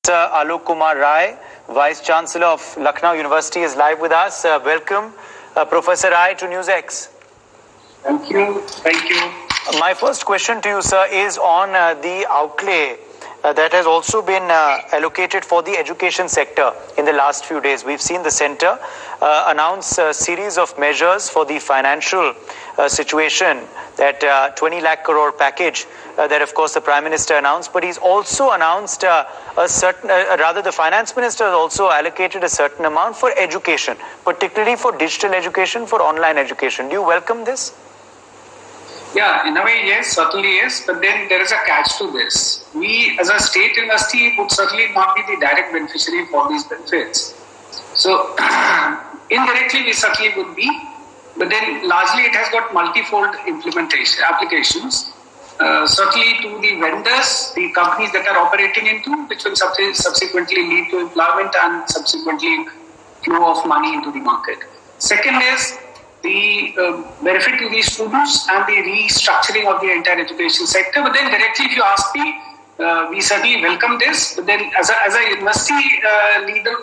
Alok Kumar Rai, Vice Chancellor of Lucknow University, is live with us. Welcome, Professor Rai, to NewsX. Thank you. Thank you. My first question to you, sir, is on the outlay that has also been allocated for the education sector in the last few days. We've seen the centre announce a series of measures for the financial situation, that 20 lakh crore package that, of course, the Prime Minister announced, but he's also announced the Finance Minister has also allocated a certain amount for education, particularly for digital education, for online education. Do you welcome this? Yeah, in a way, yes, certainly yes. But then there is a catch to this. We, as a state university, would certainly not be the direct beneficiary for these benefits. So, indirectly, we certainly would be. But then, largely, it has got multifold implementation applications. Certainly to the vendors, the companies that are operating into, which will subsequently lead to employment and subsequently flow of money into the market. Second is the benefit to the students and the restructuring of the entire education sector. But then directly, if you ask me, we certainly welcome this. But then as a university leader,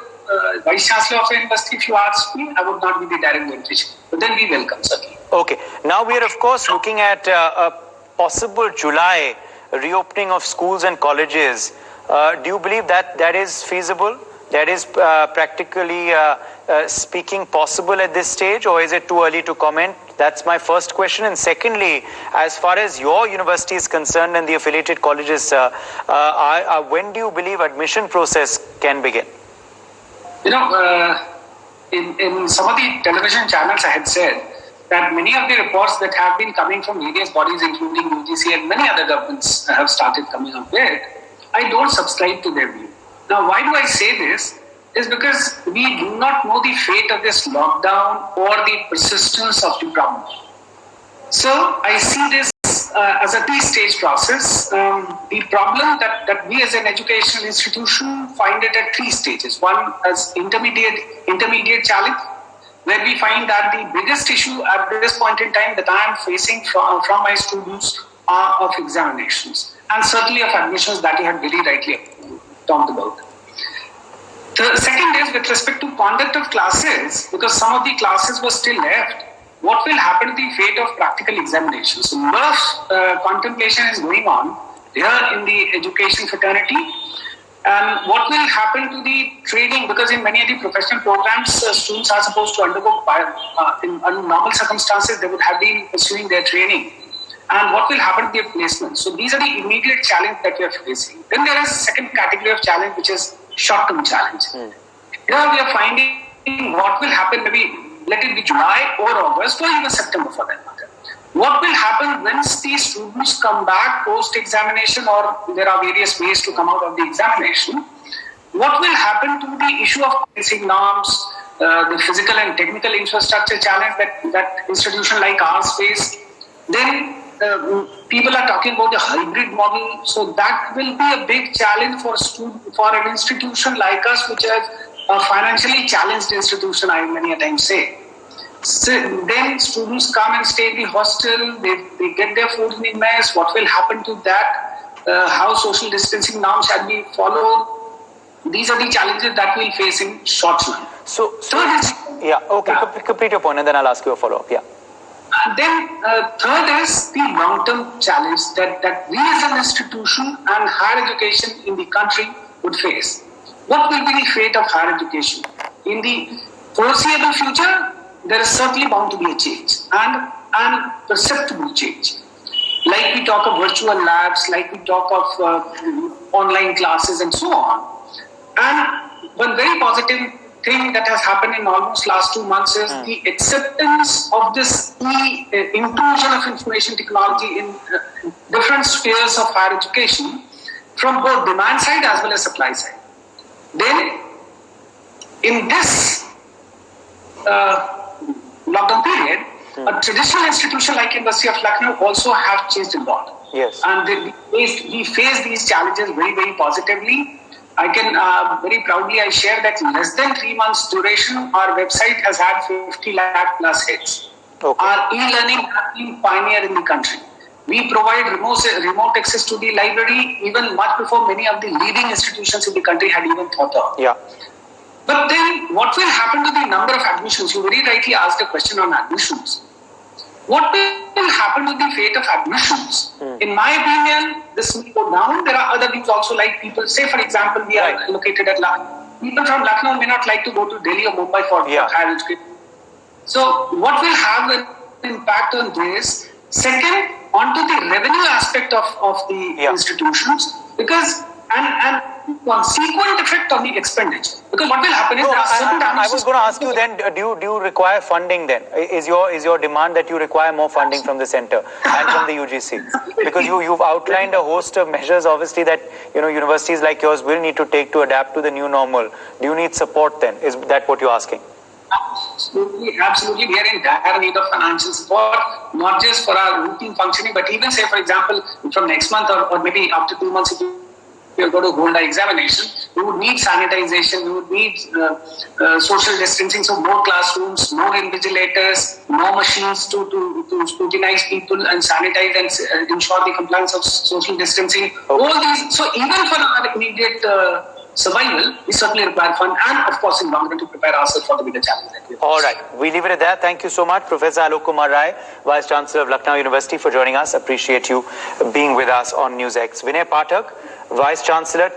Vice Chancellor of a university, if you ask me, I would not be the direct beneficiary. But then we welcome, certainly. Okay. Now we are, of course, looking at a possible July reopening of schools and colleges. Do you believe that that is feasible? That is practically speaking possible at this stage, or is it too early to comment? That's my first question. And secondly, as far as your university is concerned and the affiliated colleges, when do you believe admission process can begin? You know, in some of the television channels, I had said that many of the reports that have been coming from various bodies, including UGC and many other governments, have started coming up with, I don't subscribe to their view. Now, why do I say this? Is because we do not know the fate of this lockdown or the persistence of the problem. So, I see this as a three-stage process. The problem that we as an educational institution find it at three stages. One as intermediate challenge, where we find that the biggest issue at this point in time that I am facing from my students are of examinations and certainly of admissions that you had very rightly talked about. The second is with respect to conduct of classes, because some of the classes were still left. What will happen to the fate of practical examinations? So, lot of contemplation is going on here in the education fraternity. And what will happen to the training? Because in many of the professional programs, students are supposed to undergo, in normal circumstances, they would have been pursuing their training. And what will happen to their placement? So these are the immediate challenges that we are facing. Then there is a second category of challenge, which is short-term challenge. Here we are finding what will happen, maybe let it be July or August or even September for that matter. What will happen once the students come back post-examination, or there are various ways to come out of the examination? What will happen to the issue of basic norms, the physical and technical infrastructure challenge that institution like ours face? Then people are talking about the hybrid model. So that will be a big challenge for an institution like us, which is a financially challenged institution, I many a time say. So then students come and stay in the hostel, they get their food in the mess. What will happen to that? How social distancing norms shall be followed? These are the challenges that we'll face in short term. So complete your point and then I'll ask you a follow-up. Yeah. And then third is the long-term challenge that we as an institution and higher education in the country would face. What will be the fate of higher education? In the foreseeable future, there is certainly bound to be a change and perceptible change. Like we talk of virtual labs, like we talk of online classes and so on. And one very positive thing that has happened in almost last 2 months is the acceptance of this inclusion of information technology in different spheres of higher education from both demand side as well as supply side. Then, in this lockdown period, a traditional institution like University of Lucknow also have changed a lot. Yes. And we face these challenges very, very positively. I can very proudly share that in less than 3 months duration, our website has had 50 lakh plus hits. Okay. Our e-learning has been pioneer in the country. We provide remote access to the library even much before many of the leading institutions in the country had even thought of. Yeah. But then what will happen to the number of admissions? You very rightly asked a question on admissions. What will happen to the fate of admissions? In my opinion, this will go down. There are other things also, like people, say for example, we are located at Lucknow. People from Lucknow may not like to go to Delhi or Mumbai for higher education. So what will have an impact on this? Second, onto the revenue aspect of the institutions, because and consequent effect on the expenditure. Because what will happen is I was going to ask you then, do you require funding then? Is your demand that you require more funding from the center and from the UGC? Because you've outlined a host of measures, obviously, that universities like yours will need to take to adapt to the new normal. Do you need support then? Is that what you're asking? Absolutely. We are in dire need of financial support, not just for our routine functioning, but even, say, for example, from next month or maybe after 2 months, if we are going to hold our examination, we would need sanitization, we would need social distancing, so more classrooms, more invigilators, more machines to scrutinize people and sanitize and ensure the compliance of social distancing. All these, so even for our immediate survival, we certainly require fund, and of course in long run to prepare ourselves for the bigger challenge that we have. All right, we leave it at that. Thank you so much, Professor Alok Kumar Rai, Vice Chancellor of Lucknow University, for joining us. Appreciate you being with us on NewsX. Vinay Pathak, Vice Chancellor,